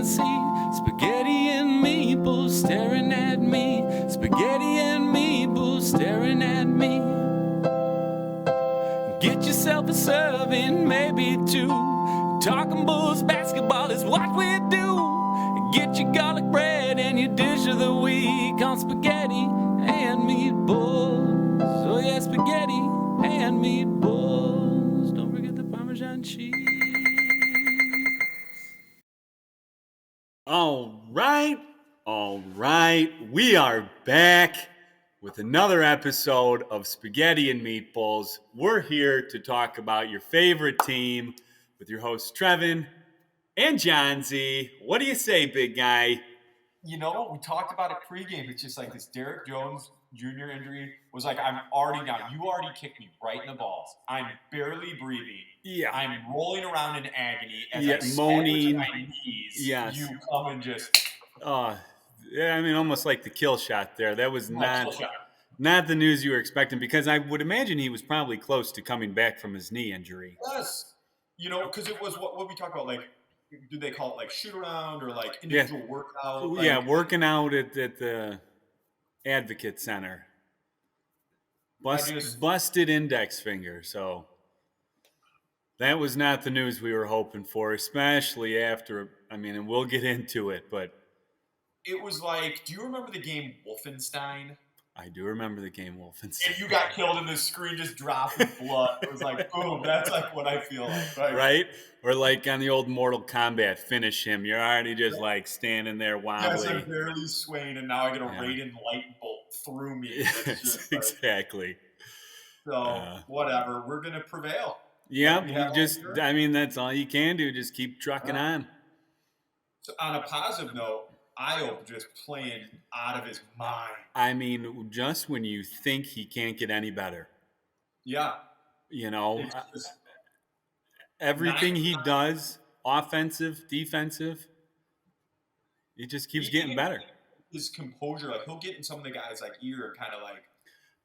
see spaghetti and meatballs staring at me. Spaghetti and meatballs staring at me. Get yourself a serving, maybe two. Talking Bulls basketball is what we do. Get your garlic bread and your dish of the week on spaghetti and meatballs. Oh yeah, spaghetti and meatballs. Don't forget the Parmesan cheese. All right. We are back with another episode of Spaghetti and Meatballs. We're here to talk about your favorite team with your hosts Trevin and Jonsey. What do you say, big guy? You know, we talked about it pregame. It's just like this Derek Jones Jr. injury was like, I'm already down. You already kicked me right in the balls. I'm barely breathing. Yeah. I'm rolling around in agony as Yeah, I moaning. to my knees. Yes. You come and just... Yeah, I mean, almost like the kill shot there. That was not the news you were expecting, because I would imagine he was probably close to coming back from his knee injury. Yes. You know, because it was what we talked about, like, do they call it like shoot around or like individual workout? Like, yeah, working out at the Advocate Center. Busted index finger, so that was not the news we were hoping for, especially after, I mean, and we'll get into it, but it was like, do you remember the game Wolfenstein? I do remember the game Wolfenstein. And you got killed and the screen just dropped with blood. It was like, boom, that's like what I feel like. Right? Or like on the old Mortal Kombat, finish him. You're already just like standing there wobbly. Yes, I'm barely swaying, and now I get a radiant light bolt through me. Yes, exactly. So, whatever. We're going to prevail. Yeah, I mean, that's all you can do. Just keep trucking on. So on a positive note, Io just playing out of his mind. I mean, just when you think he can't get any better. Yeah. You know, everything he does, offensive, defensive, it just keeps getting better. His composure, like he'll get in some of the guys' like ear and kind of like.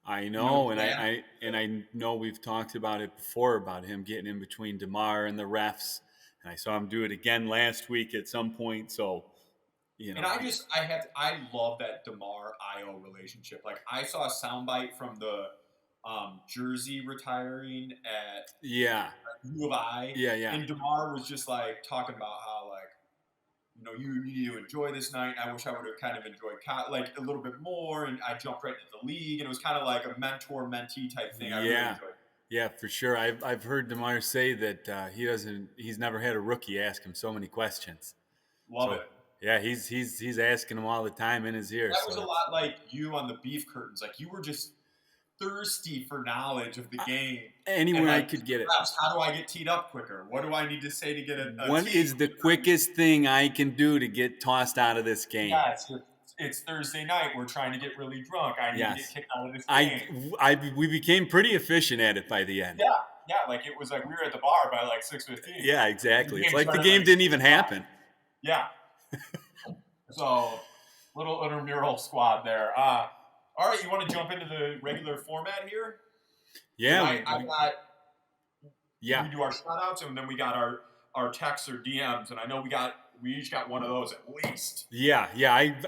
I know, and I know we've talked about it before about him getting in between Demar and the refs, and I saw him do it again last week at some point. So. You know. And I love that Demar-Io relationship. Like, I saw a soundbite from the Jersey retiring at U of I. Yeah. And Demar was just, like, talking about how, like, you know, you need to enjoy this night. I wish I would have kind of enjoyed, like, a little bit more. And I jumped right into the league. And it was kind of like a mentor-mentee type thing. I really enjoyed it. Yeah, for sure. I've heard Demar say that he's never had a rookie ask him so many questions. Love it. Yeah, he's asking him all the time in his ear. That was a lot like you on the beef curtains. Like, you were just thirsty for knowledge of the game. Anywhere I could get it. How do I get teed up quicker? What do I need to say to get a What is the quickest thing I can do to get tossed out of this game? Yeah, it's Thursday night. We're trying to get really drunk. I need to get kicked out of this game. We became pretty efficient at it by the end. Yeah, like it was like we were at the bar by like 6:15. Yeah, exactly. It's like the game didn't even happen. Yeah. So, little intramural squad there. All right, you want to jump into the regular format here? Yeah. We do our shout-outs, and then we got our texts or DMs, and I know we each got one of those at least. Yeah.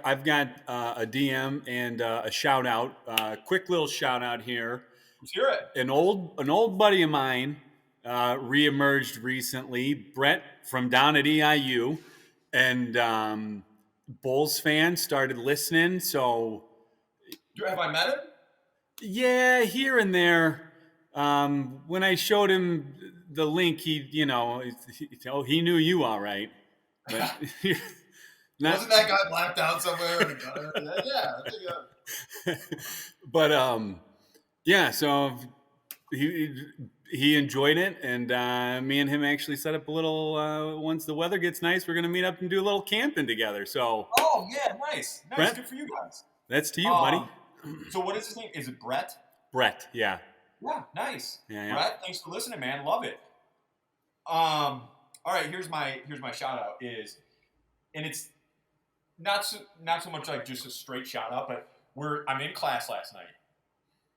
I've got a DM and a shout-out. Quick little shout-out here. Let's hear it. An old buddy of mine reemerged recently, Brett from down at EIU. And Bulls fans started listening, so... Have I met him? Yeah, here and there. When I showed him the link, he knew you all right. But wasn't that guy blacked out somewhere? Yeah. But so he enjoyed it, and me and him actually set up a little. Once the weather gets nice, we're gonna meet up and do a little camping together. So. Oh yeah, nice. Brett, good for you guys. That's to you, buddy. So what is his name? Is it Brett? Brett, yeah. Yeah, nice. Yeah. Brett, thanks for listening, man. Love it. All right, here's my shout out and it's not so much like just a straight shout out, but I'm in class last night.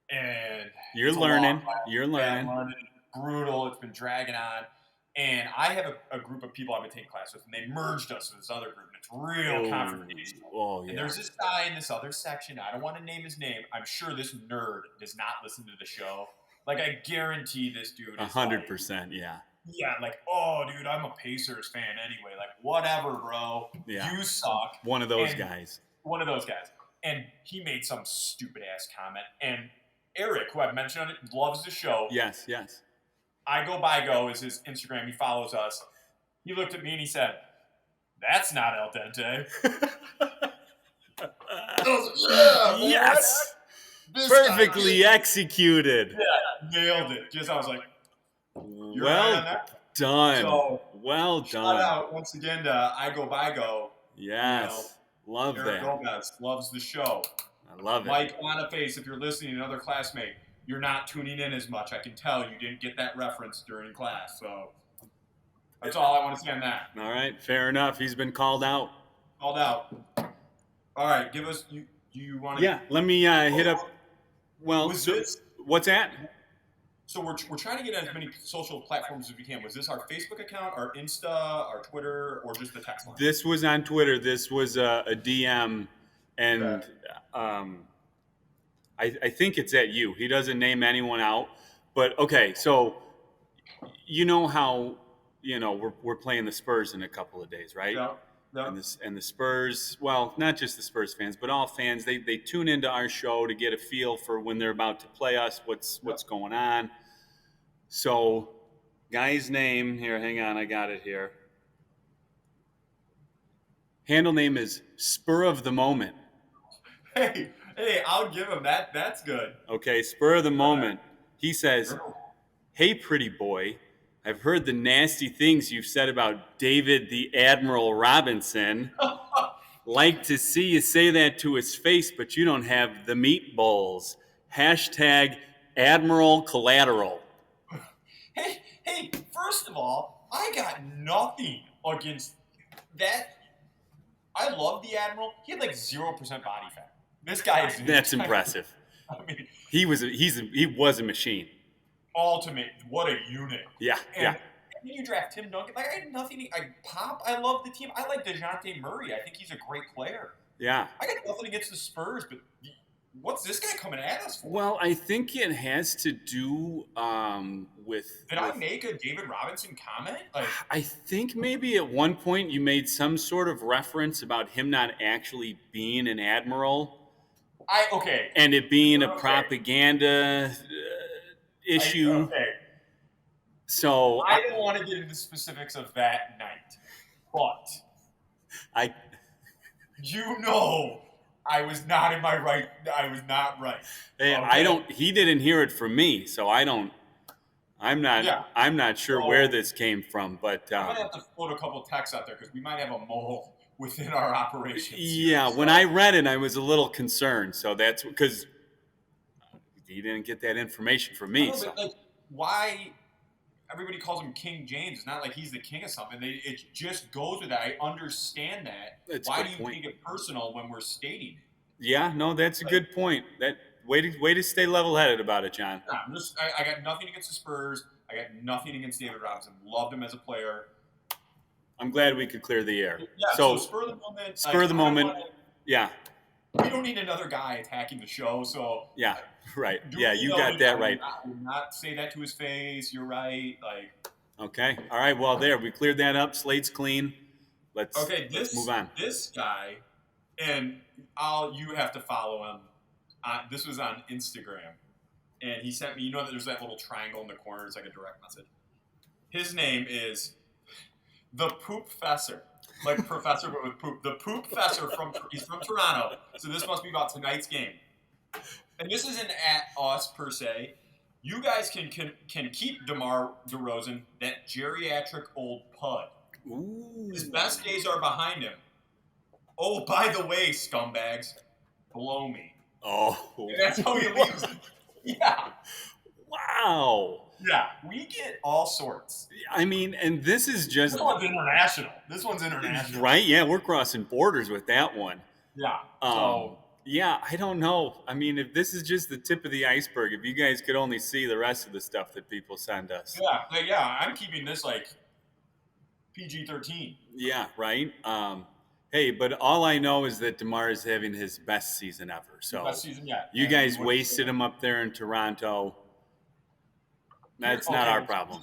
And you're learning. I'm learning. Brutal. It's been dragging on. And I have a group of people I've been taking class with, and they merged us with this other group, and it's real confrontational. Oh, yeah. And there's this guy in this other section. I don't want to name his name. I'm sure this nerd does not listen to the show. Like, I guarantee this dude is 100%, yeah. Yeah, like, oh, dude, I'm a Pacers fan anyway. Like, whatever, bro. Yeah. You suck. One of those guys. One of those guys. And he made some stupid-ass comment. And Eric, who I've mentioned on it, loves the show. Yes. I Go By Go is his Instagram. He follows us. He looked at me and he said, "That's not al dente." Yes. Perfectly executed. Yeah, nailed it. Just I was like, well done. So, well done. Shout out once again to I Go By Go. Yes. Love Eric that. Gomez loves the show. I love it. Mike Boniface, if you're listening, another classmate, you're not tuning in as much. I can tell you didn't get that reference during class. So that's all I want to say on that. All right, fair enough. He's been called out. Called out. All right, give us you want to? Yeah, let me hit up. Well, what's that? So we're trying to get as many social platforms as we can. Was this our Facebook account, our Insta, our Twitter, or just the text line? This was on Twitter. This was a DM, and okay. I think it's at you. He doesn't name anyone out, but okay. So you know how we're playing the Spurs in a couple of days, right? Yeah. And the Spurs, well, not just the Spurs fans, but all fans, they tune into our show to get a feel for when they're about to play us, what's going on. So, guy's name here, hang on, I got it here. Handle name is Spur of the Moment. Hey, I'll give him that. That's good. Okay, Spur of the Moment. He says, "Hey, pretty boy. I've heard the nasty things you've said about David the Admiral Robinson. Like to see you say that to his face, but you don't have the MeatBULLS. Hashtag Admiral Collateral." Hey, first of all, I got nothing against that. I love the Admiral. He had like 0% body fat. This guy is... That's impressive. I mean... He was a machine. Ultimate. What a unit. Yeah. And then you draft Tim Duncan. Like, I had nothing... I love the team. I like DeJounte Murray. I think he's a great player. Yeah. I got nothing against the Spurs, but... What's this guy coming at us for? Well, I think it has to do with... Did I make a David Robinson comment? I think maybe at one point you made some sort of reference about him not actually being an admiral. Okay. And it being a propaganda issue. So... I don't want to get into the specifics of that night, but... I was not in my right. I was not right. Hey, okay? He didn't hear it from me, so I'm not sure where this came from, but I'm gonna have to float a couple texts out there because we might have a mole within our operations. Yeah, when I read it, I was a little concerned. So that's because he didn't get that information from me. But like, why? Everybody calls him King James. It's not like he's the king of something. It just goes with that. I understand that. That's why do you take it personal when we're stating it? Yeah, no, that's a good point. That way to stay level-headed about it, John. I got nothing against the Spurs. I got nothing against David Robinson. Loved him as a player. I'm glad we could clear the air. Yeah, so spur of the moment. Spur of the moment. Yeah. We don't need another guy attacking the show, so... Yeah, right. Yeah, you got that right. I would not say that to his face. You're right. Okay. All right, well, there. We cleared that up. Slate's clean. Let's move on. This guy, and you have to follow him. This was on Instagram, and he sent me, that there's that little triangle in the corner. It's like a direct message. His name is the Poop Fesser. Like professor, but with poop. The Poop Fesser he's from Toronto, so this must be about tonight's game. And this isn't at us per se. You guys can keep Demar Derozan, that geriatric old pud. Ooh. His best days are behind him. Oh, by the way, scumbags, blow me. Oh, and that's how he leaves. Yeah. Wow. Yeah, we get all sorts. I mean, and this is just... This one's international. Right? Yeah, we're crossing borders with that one. Yeah. Yeah, I don't know. I mean, if this is just the tip of the iceberg, if you guys could only see the rest of the stuff that people send us. Yeah, I'm keeping this PG-13. Yeah, right. Hey, but all I know is that Demar is having his best season ever. So Best season yet. you And guys we wouldn't wasted him up there in Toronto. Here, That's not okay, our problem.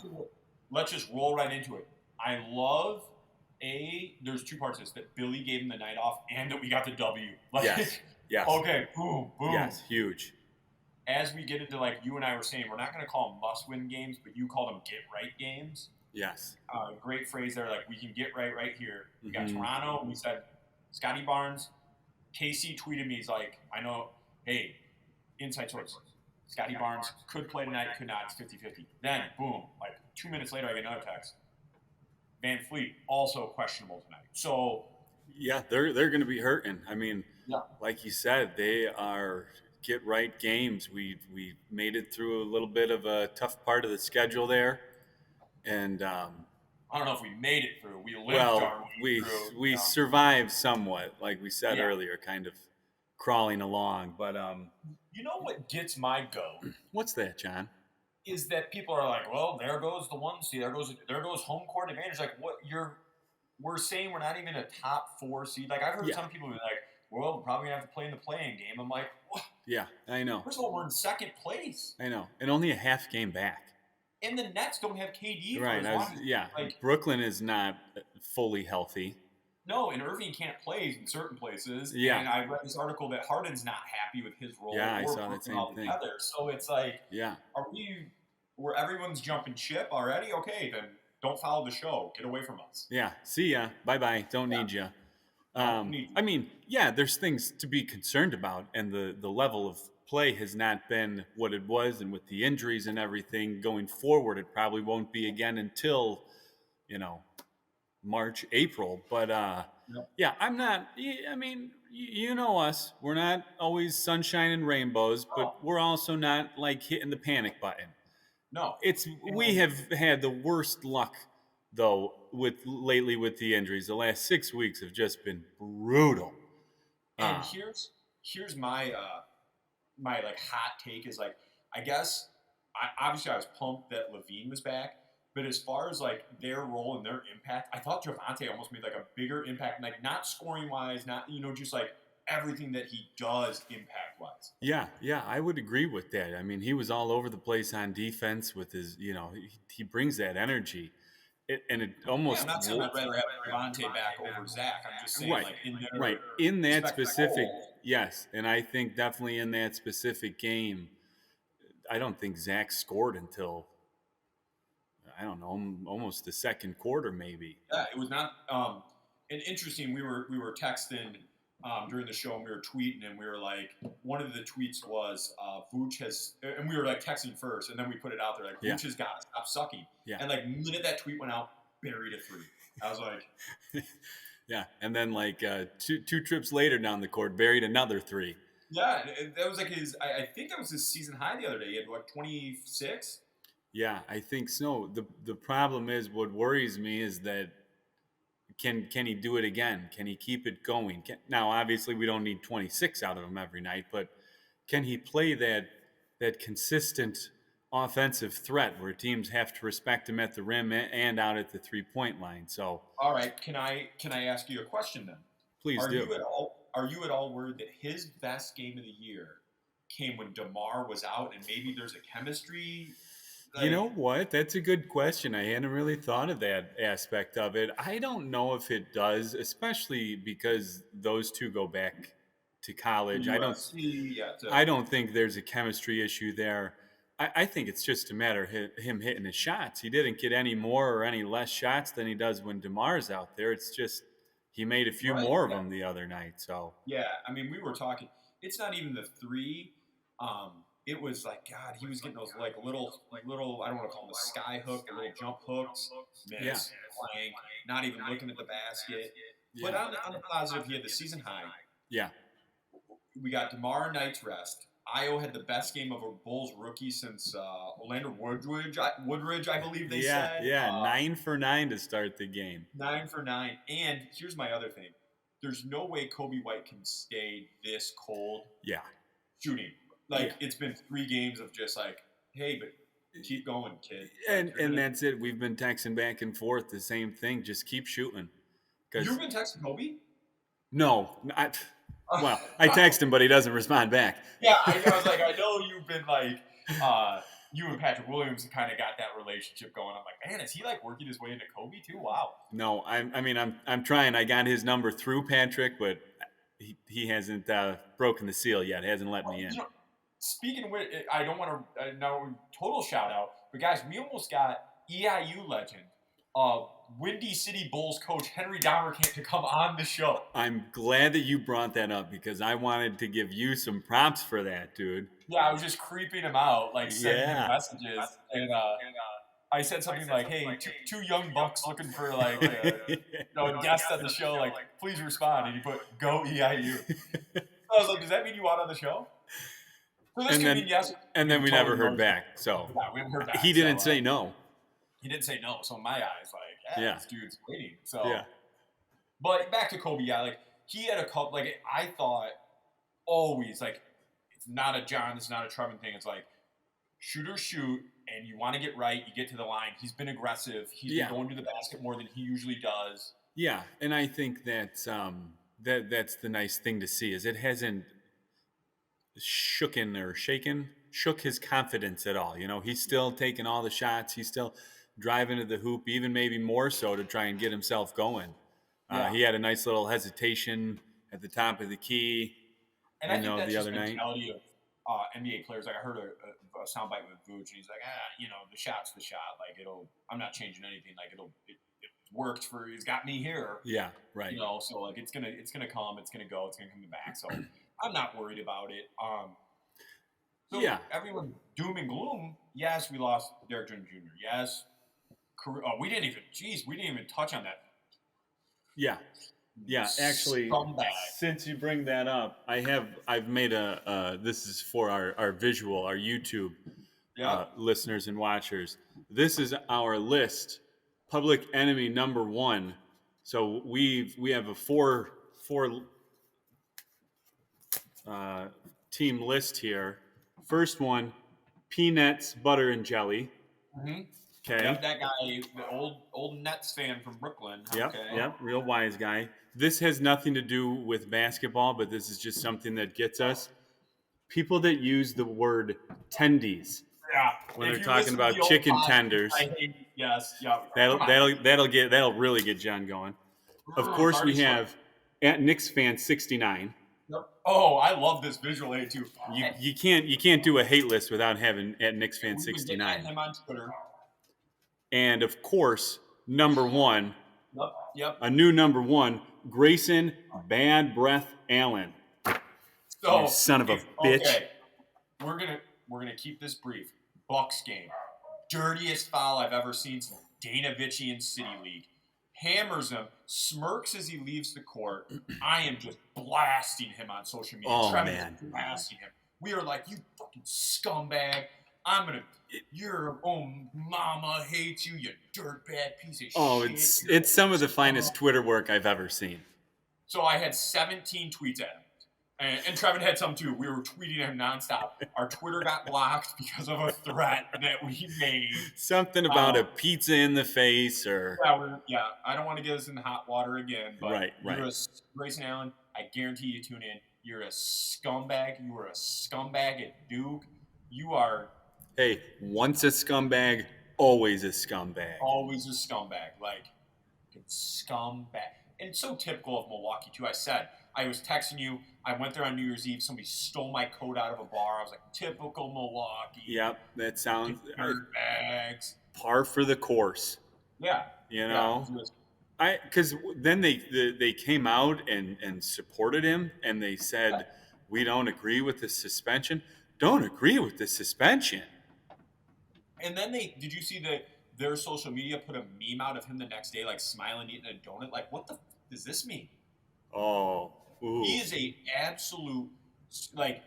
let's just roll right into it. I love there's two parts of this, that Billy gave him the night off and that we got the W. Like, Yes. Yes. okay, boom, boom. Yes, huge. As we get into, like you and I were saying, we're not going to call them must-win games, but you call them get-right games. Yes. Great phrase there. Like, we can get right here. We got Mhm. Toronto. We said Scotty Barnes. Casey tweeted me. He's like, I know, hey, inside source. Scotty Barnes could play tonight, could not. It's 50-50. Then, boom, like 2 minutes later, I get another text. Van Fleet, also questionable tonight. So, yeah, they're going to be hurting. I mean, yeah, like you said, they are get right games. We made it through a little bit of a tough part of the schedule there, and I don't know if we made it through. We limped well, our way through. we survived somewhat, like we said Yeah. earlier, kind of crawling along. But You know what gets my goat what's that, John? is that people are like, well, there goes the 1 seed, there goes home court advantage. Like, what we're saying we're not even a top 4 seed. Like, I've heard Yeah. some people be like, well, we're probably gonna have to play in the play-in game. I'm like, what? Yeah, I know. First of all, we're in second place, I know, and only a half game back. and the Nets don't have KD. For Right. as long as, Yeah. like, Brooklyn is not fully healthy. no, and Irving can't play in certain places. Yeah. And I read this article that Harden's not happy with his role. Yeah, I or saw that Brooklyn same altogether. So it's like, Yeah. where everyone's jumping ship already? Okay, then don't follow the show. Get away from us. Yeah. See ya. Bye bye. Don't need ya. I mean, yeah, there's things to be concerned about, and the level of play has not been what it was, and with the injuries and everything going forward, it probably won't be again until, March, April. But yeah, I'm not. I mean, you know us. We're not always sunshine and rainbows, but we're also not like hitting the panic button. No, We have had the worst luck though lately with the injuries. The last 6 weeks have just been brutal. and here's my my like hot take is like, I guess obviously I was pumped that Levine was back, but as far as like their role and their impact, I thought Javonte almost made like a bigger impact, like not scoring wise, not just like everything that he does impact wise. Yeah, I would agree with that. I mean, he was all over the place on defense with his, he brings that energy. And it almost I'm not saying I'd rather have Javonte back over Zach. I'm just saying, right, like, in their right. In that respective specific, roles. yes. And I think definitely in that specific game, I don't think Zach scored until, I don't know, almost the second quarter, maybe. Yeah, it was not. And interesting. We were texting during the show, and we were tweeting, and we were like, one of the tweets was Vooch has, and we were like texting first, and then we put it out there like, Vooch has got to stop sucking. Yeah. And like, minute that tweet went out, buried a 3. I was like, yeah. And then like two trips later down the court, buried another 3. Yeah, that was like his. I think that was his season high the other day. He had like 26. Yeah, I think so. The problem is, what worries me is that can he do it again? Can he keep it going? Now, obviously, we don't need 26 out of him every night, but can he play that consistent offensive threat where teams have to respect him at the rim and out at the 3-point line? So, all right, can I ask you a question then? Please do. Are you at all worried that his best game of the year came when Demar was out, and maybe there's a chemistry? You know what? That's a good question. I hadn't really thought of that aspect of it. I don't know if it does, especially because those two go back to college. I don't think there's a chemistry issue there. I think it's just a matter of him hitting his shots. He didn't get any more or any less shots than he does when DeMar's out there. It's just he made a few more of them the other night. So yeah, I mean, we were talking. It's not even the 3. It was like, God, he was getting those like little. I don't want to call them a sky hook, the little jump hooks, miss, plank, not even looking at the basket. Yeah. But on the positive, he had the season high. Yeah. We got DeMar Knight's rest. Io had the best game of a Bulls rookie since Orlando Woodridge, I believe they said. Yeah, 9 for 9 to start the game. 9 for 9. And here's my other thing. There's no way Kobe White can stay this cold shooting. Like, it's been 3 games of just like, hey, but keep going, kid. And that's it. We've been texting back and forth the same thing. Just keep shooting. You've been texting Kobe? No, I text him, but he doesn't respond back. Yeah, I was like, I know you've been like, you and Patrick Williams kind of got that relationship going. I'm like, man, is he like working his way into Kobe too? Wow. No, I'm trying. I got his number through Patrick, but he hasn't broken the seal yet. He hasn't let me in. Speaking of which, I don't want to total shout out, but guys, we almost got EIU legend, Windy City Bulls coach Henry Domerkamp to come on the show. I'm glad that you brought that up because I wanted to give you some props for that, dude. Yeah, I was just creeping him out, like sending him messages, and I said something like, "Hey, two young bucks looking for like a guest on the show, like please respond." And he put "Go EIU." I was like, "Does that mean you want on the show?" So this could mean yes. And then we never heard back. So yeah, we haven't heard back. He didn't say no. He didn't say no. So in my eyes, like, this dude's waiting. So yeah. But back to Kobe, like he had a couple. Like I thought always, like it's not a John, it's not a Trevin thing. It's like shoot or shoot. And you want to get right, you get to the line. He's been aggressive. He's been going to the basket more than he usually does. Yeah, and I think that's the nice thing to see is it hasn't shook his confidence at all. He's still taking all the shots. He's still driving to the hoop, even maybe more so to try and get himself going. He had a nice little hesitation at the top of the key. And I think that's the other mentality of NBA players. Like I heard a soundbite with Vooch, and he's like, the shot's the shot. Like I'm not changing anything. Like it worked for. He's got me here. Yeah, right. So like it's gonna come. It's gonna go. It's gonna come back. So I'm not worried about it. Everyone doom and gloom. Yes, we lost Derek Jones Jr. Yes, we didn't even touch on that. Yeah. Yeah, actually, since you bring that up, I've made this is for our visual, our YouTube listeners and watchers. This is our list, Public Enemy number 1. So we have a four team list here. First one, peanuts, butter, and jelly. Mm-hmm. Okay. Yep, that guy, the old Nets fan from Brooklyn. Yep, real wise guy. This has nothing to do with basketball, but this is just something that gets us. People that use the word tendies when they're talking about chicken tenders. That'll really get John going. Of course, we have at Knicks fan 69. Yep. Oh, I love this visual aid too. You can't do a hate list without having at Knicks fan 69. Him on Twitter. And of course, number 1. Yep. A new number 1, Greyson Bad Breath Allen. So, you son of a bitch. Okay. We're gonna keep this brief. Bucks game. Dirtiest foul I've ever seen since Danavichian City League. Hammers him, smirks as he leaves the court. I am just blasting him on social media. Oh, man. Blasting him. We are like, you fucking scumbag. Your own mama hates you, you dirtbag piece of shit. Oh, it's some of the finest Twitter work I've ever seen. So I had 17 tweets at him. And Trevin had some too. We were tweeting him nonstop. Our Twitter got blocked because of a threat that we made. Something about a pizza in the face or... Yeah, I don't want to get us in hot water again. But right. You're Greyson Allen, I guarantee you tune in. You're a scumbag. You were a scumbag at Duke. You are... Hey, once a scumbag, always a scumbag. Always a scumbag. Like, scumbag. And it's so typical of Milwaukee, too. I was texting you. I went there on New Year's Eve. Somebody stole my coat out of a bar. I was like, typical Milwaukee. Yep, that sounds... Dirtbags. Par for the course. Yeah. Because then they came out and supported him, and they said, we don't agree with the suspension. Don't agree with the suspension. And then did you see their social media put a meme out of him the next day, like smiling, eating a donut? Like, what the does this mean? Oh, ooh. He is a absolute, like,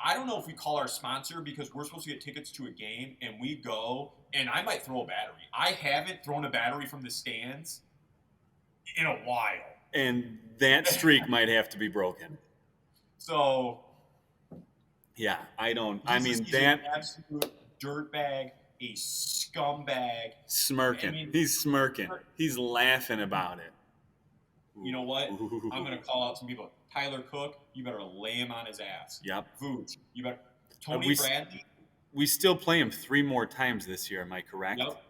I don't know if we call our sponsor because we're supposed to get tickets to a game and we go and I might throw a battery. I haven't thrown a battery from the stands in a while. And that streak might have to be broken. So. Yeah, I don't. He's an absolute dirtbag. a scumbag. Smirking. I mean, He's smirking. He's laughing about it. You know what? Ooh. I'm going to call out some people. Tyler Cook, you better lay him on his ass. Yep. Vooch, you better. Tony Bradley. We still play him 3 more times this year. Am I correct? Yep.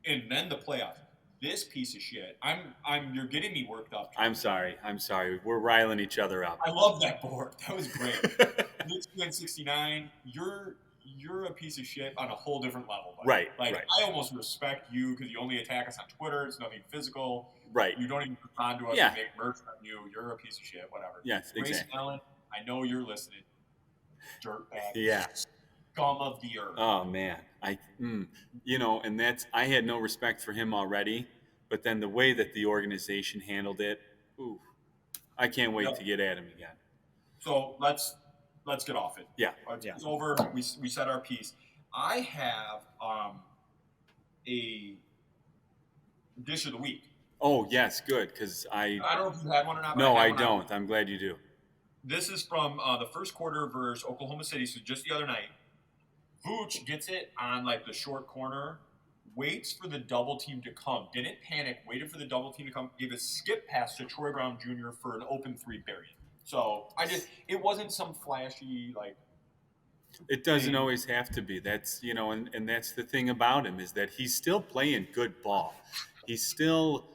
And then the playoffs. This piece of shit. You're getting me worked up. I'm sorry. We're riling each other up. I love that board. That was great. Knicks win 69. You're a piece of shit on a whole different level. Buddy. Right. Like, right. I almost respect you because you only attack us on Twitter. It's nothing physical. Right. You don't even respond to us Yeah. and make merch on you. You're a piece of shit. Whatever. Yes, Greyson exactly. Allen, I know you're listening. Dirtbag. Yeah. Scum of the earth. Oh man, and that's I had no respect for him already, but then the way that the organization handled it, ooh, I can't wait to get at him again. So let's get off it. Yeah, It's over. We said our piece. I have a dish of the week. Oh yes, good because I don't know if you had one or not. No, I don't. I'm glad you do. This is from the first quarter versus Oklahoma City. So just the other night, Vooch gets it on like the short corner, waits for the double team to come, didn't panic, waited for the double team to come, gave a skip pass to Troy Brown Jr. for an open 3 buried. So it wasn't some flashy like. It doesn't always have to be. That's and that's the thing about him is that he's still playing good ball. He's still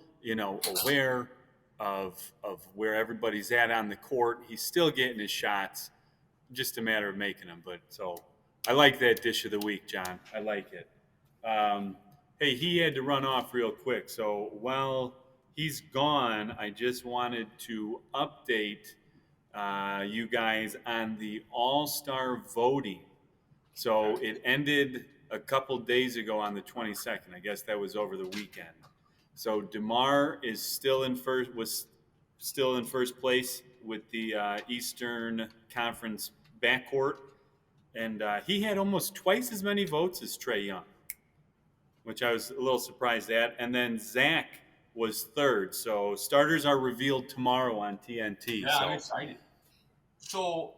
aware of where everybody's at on the court. He's still getting his shots. Just a matter of making them. But so I like that dish of the week, John. I like it. Hey, he had to run off real quick. So while he's gone, I just wanted to update you guys on the All-Star voting. So it ended a couple days ago on the 22nd. I guess that was over the weekend. So Demar is was still in first place with the Eastern Conference backcourt. And he had almost twice as many votes as Trae Young, which I was a little surprised at. And then Zach was third. So starters are revealed tomorrow on TNT. Yeah, I'm excited. So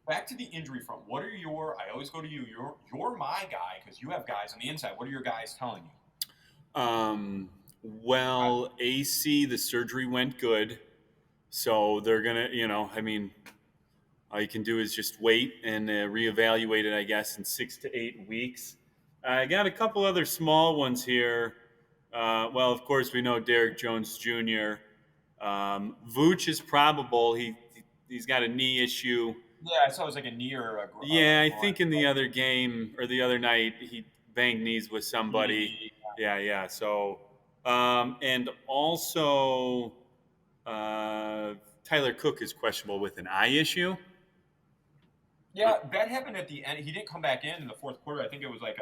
back to the injury front. What are I always go to you. You're my guy because you have guys on the inside. What are your guys telling you? Well, AC, the surgery went good. So they're going to, all you can do is just wait and reevaluate it, I guess, in 6 to 8 weeks. I got a couple other small ones here. Well, of course, we know Derek Jones Jr. Vooch is probable. He's got a knee issue. Yeah, I saw it was like a knee or a groin. Yeah, I think in the other game or the other night, he banged knees with somebody. Yeah. So, and also Tyler Cook is questionable with an eye issue. Yeah, that happened at the end. He didn't come back in the fourth quarter. I think it was like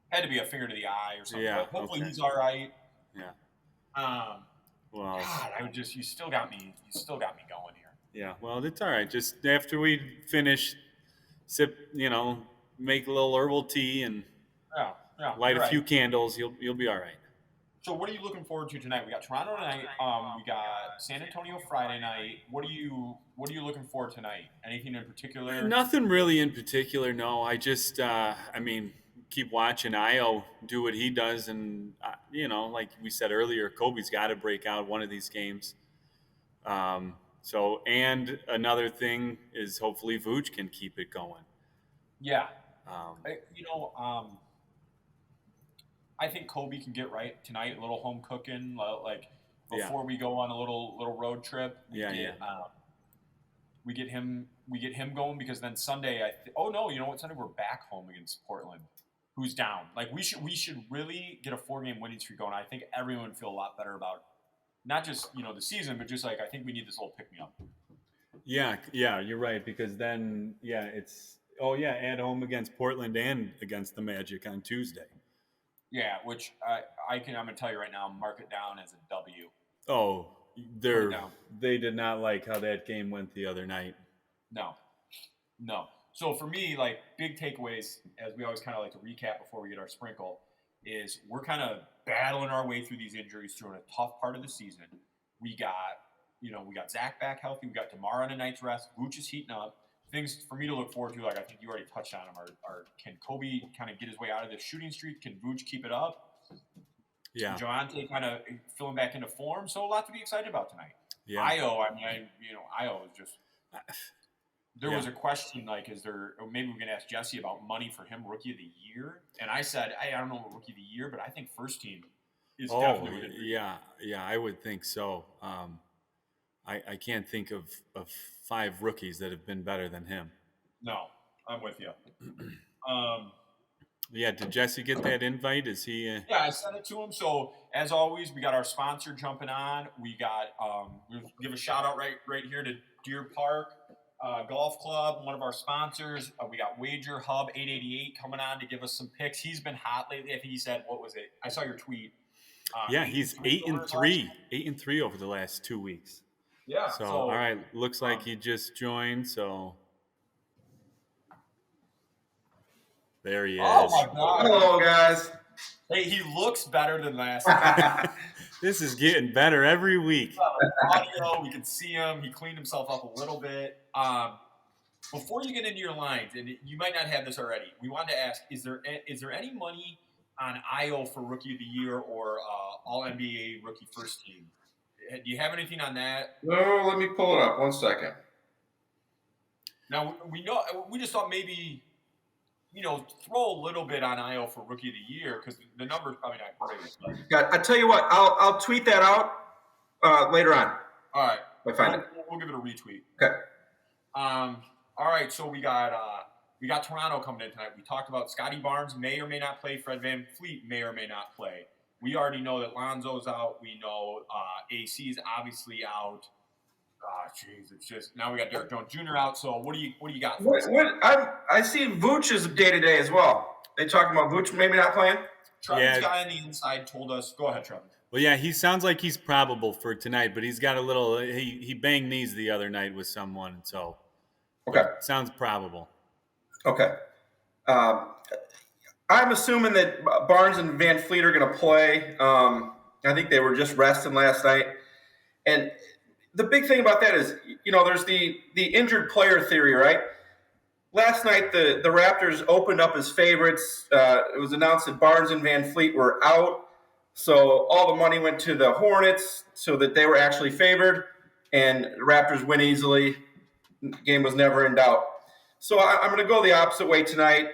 had to be a finger to the eye or something. Yeah, but hopefully okay. he's all right. Yeah. Well, God, you still got me going here. Yeah, well, it's all right. Just after we finish, sip, make a little herbal tea and light a few candles. You'll be all right. So what are you looking forward to tonight? We got Toronto tonight. We got San Antonio Friday night. What are you looking for tonight? Anything in particular? Nothing really in particular. No, I just keep watching Io do what he does, and like we said earlier, Kobe's got to break out one of these games. So, and another thing is hopefully Vooch can keep it going. Yeah. I think Kobe can get right tonight. A little home cooking, like before we go on a little road trip. We get him going because then Sunday. Sunday we're back home against Portland, who's down. Like we should really get a 4-game winning streak going. I think everyone would feel a lot better about not just the season, but just like I think we need this little pick me up. Yeah, you're right because then it's at home against Portland and against the Magic on Tuesday. Yeah, which I'm going to tell you right now, mark it down as a W. Oh, they did not like how that game went the other night. No. So for me, like big takeaways, as we always kind of like to recap before we get our sprinkle, is we're kind of battling our way through these injuries through a tough part of the season. We got Zach back healthy. We got Demar on a night's rest. Vooch is heating up. things for me to look forward to, like I think you already touched on them, are can Kobe kind of get his way out of this shooting streak? Can Vooch keep it up? Yeah. Jonsey kind of filling back into form. So a lot to be excited about tonight. Yeah. Io, Io is just. There was a question like, is there? Or maybe we can ask Jesse about money for him, Rookie of the Year. And I said, I don't know what Rookie of the Year, but I think first team is definitely. Yeah, I would think so. I can't think of 5 rookies that have been better than him. No, I'm with you. Yeah, did Jesse get that invite? Is he? Yeah, I sent it to him. So as always, we got our sponsor jumping on. We got we'll give a shout out right here to Deer Park Golf Club, one of our sponsors. We got Wager Hub 888 coming on to give us some picks. He's been hot lately. I think he said, what was it? I saw your tweet. Yeah, he's 8-3, 8-3 over the last 2 weeks. Yeah. So all right, looks like he just joined. So there he is. Oh my God! Hello, guys. Hey, he looks better than last time. This is getting better every week. Audio, we can see him. He cleaned himself up a little bit. Before you get into your lines, and you might not have this already, we wanted to ask: is there any money on Io for Rookie of the Year or All NBA Rookie First Team? Do you have anything on that? No, let me pull it up. 1 second. Now we just thought maybe, throw a little bit on Io for Rookie of the Year because the number's probably not great. But. Yeah, I tell you what, I'll tweet that out later on. All right, I find it. We'll give it a retweet. Okay. All right, so we got Toronto coming in tonight. We talked about Scotty Barnes may or may not play. Fred VanVleet may or may not play. We already know that Lonzo's out. We know AC's obviously out. Jeez, it's just now we got Derek Jones Jr. out. So what do you got? For us? I see Vooch is day to day as well. They talking about Vooch maybe not playing. Trevor's guy on the inside told us. Go ahead, Trevor. Well, yeah, he sounds like he's probable for tonight, but he's got a little. He banged knees the other night with someone, so okay, sounds probable. Okay. I'm assuming that Barnes and VanVleet are going to play. I think they were just resting last night. And the big thing about that is, there's the injured player theory, right? Last night, the Raptors opened up as favorites. It was announced that Barnes and VanVleet were out. So all the money went to the Hornets so that they were actually favored. And the Raptors win easily. The game was never in doubt. So I'm going to go the opposite way tonight.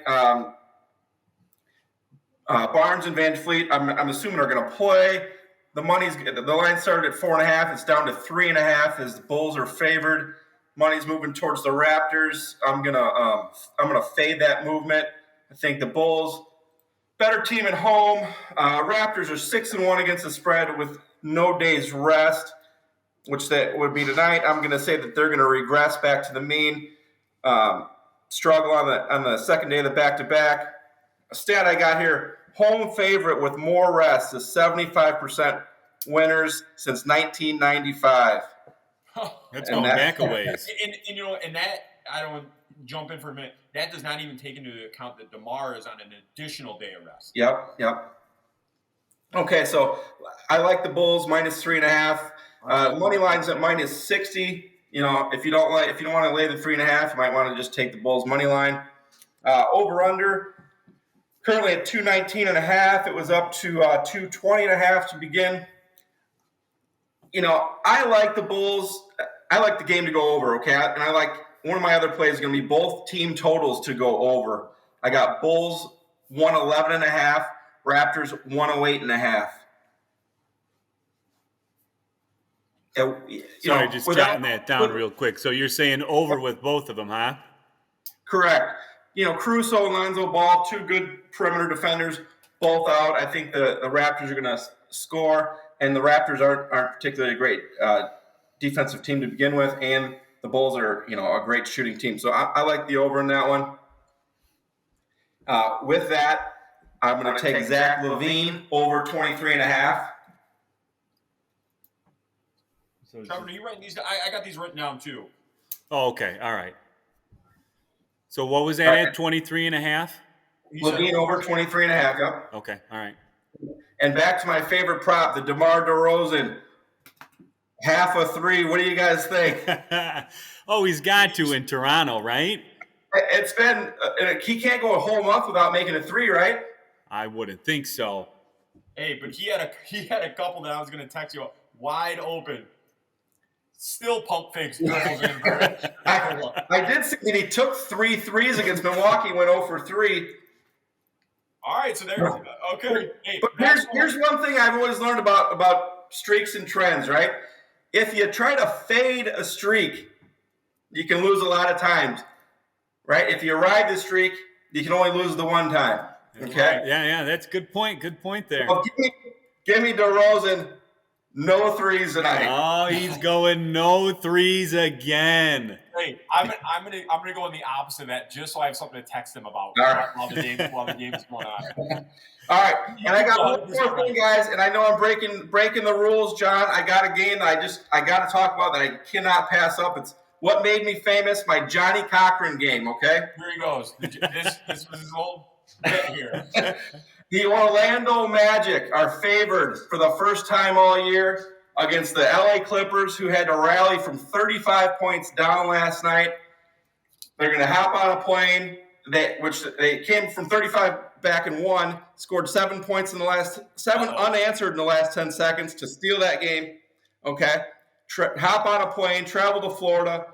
Barnes and VanVleet, I'm assuming are going to play. The line started at 4.5. It's down to 3.5 as the Bulls are favored. Money's moving towards the Raptors. I'm gonna fade that movement. I think the Bulls, better team at home. Raptors are 6-1 against the spread with no days rest, which that would be tonight. I'm going to say that they're going to regress back to the mean. Struggle on the second day of the back-to-back. A stat I got here, home favorite with more rest is 75% winners since 1995. That's going back a ways. And that, I don't jump in for a minute, that does not even take into account that Demar is on an additional day of rest. Yep. Okay, so I like the Bulls minus 3.5. Money line's at minus 60. If you don't want to lay the 3.5, you might want to just take the Bulls money line. Over under currently at 219.5. It was up to 220.5 to begin. I like the Bulls. I like the game to go over. Okay, and I like one of my other plays is going to be both team totals to go over. I got Bulls 111.5, Raptors 108.5. Sorry, just jotting that down real quick. So you're saying over with both of them, huh? Correct. Caruso and Lonzo Ball, two good perimeter defenders, both out. I think the Raptors are going to score, and the Raptors aren't particularly a great defensive team to begin with, and the Bulls are a great shooting team. So I like the over in that one. With that, I'm going to take Zach LaVine over 23.5. So, Trevor, are you writing these down? I got these written down too. Oh, okay. All right. So what was that at, 23.5? LaVine over 23.5, yep. Okay, all right. And back to my favorite prop, the DeMar DeRozan Half a three. What do you guys think? Oh, he's got to in Toronto, right? It's been he can't go a whole month without making a three, right? I wouldn't think so. Hey, but he had a couple that I was going to text you wide open. Still pump fakes. I did see that he took 3 threes against Milwaukee, went 0 for 3. All right, so there's okay. Hey, But here's one thing I've always learned about streaks and trends, right? If you try to fade a streak, you can lose a lot of times, right? If you ride the streak, you can only lose the one time. Okay. Yeah, that's a good point. Good point there. Well, give me DeRozan, no threes tonight. Oh, he's going no threes again. Hey, I'm gonna go in the opposite of that just so I have something to text him about while the game's going on. All right, and I got one more thing, guys, and I know I'm breaking the rules, John. I got a game that I got to talk about that I cannot pass up. It's what made me famous, my Johnny Cochran game. Okay. Here he goes. This was his whole bit here. The Orlando Magic are favored for the first time all year against the LA Clippers, who had to rally from 35 points down last night. They're going to hop on a plane, which they came from 35 back and won, scored 7 points in the last unanswered in the last 10 seconds to steal that game. Okay, hop on a plane, travel to Florida,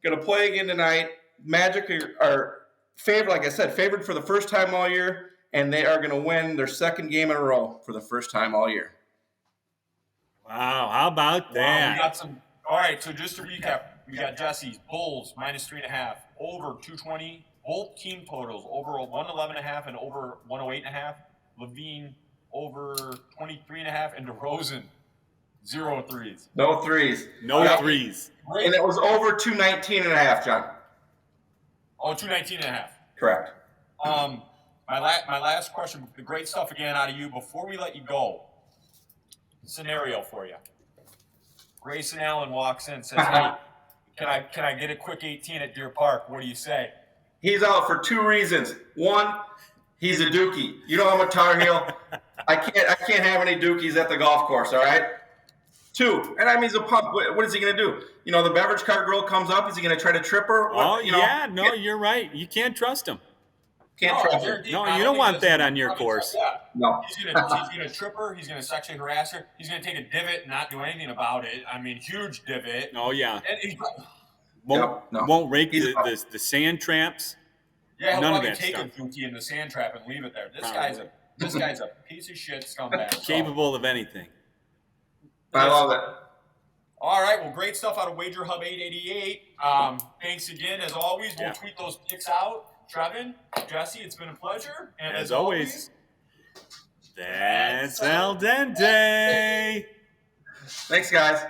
going to play again tonight. Magic are favored, like I said, favored for the first time all year, and they are going to win their second game in a row for the first time all year. Wow, how about that? We got some. All right, so just to recap, we got Jesse's Bulls -3.5, over 220. Both team totals over 111.5 and over 108.5. Levine over 23.5, and DeRozan 0 threes. No threes. No threes. And it was over 219.5, John. Oh, 219.5. Correct. My last question, the great stuff again out of you. Before we let you go, scenario for you. Greyson Allen walks in, says, "Hey, can I get a quick 18 at Deer Park? What do you say?" He's out for 2 reasons. One, he's a dookie. You know I'm a Tar Heel. I can't have any dookies at the golf course. All right. 2, and I mean he's a punk. What is he going to do? You know, the beverage cart girl comes up. Is he going to try to trip her? You're right. You can't trust him. Can't trust her. No, you don't want that on your course. Yeah. No. He's gonna trip her. He's gonna sexually harass her. He's gonna take a divot and not do anything about it. I mean, huge divot. Oh yeah. And Won't rake the sand traps. Yeah, he'll None of probably that take stuff. a dookie in the sand trap and leave it there. This guy's a piece of shit scumbag. Capable of anything. I love it. All right, well, great stuff out of Wager Hub 888. Thanks again, as always. We'll tweet those picks out. Trevin, Jesse, it's been a pleasure. And as always, that's al dente. Thanks, guys.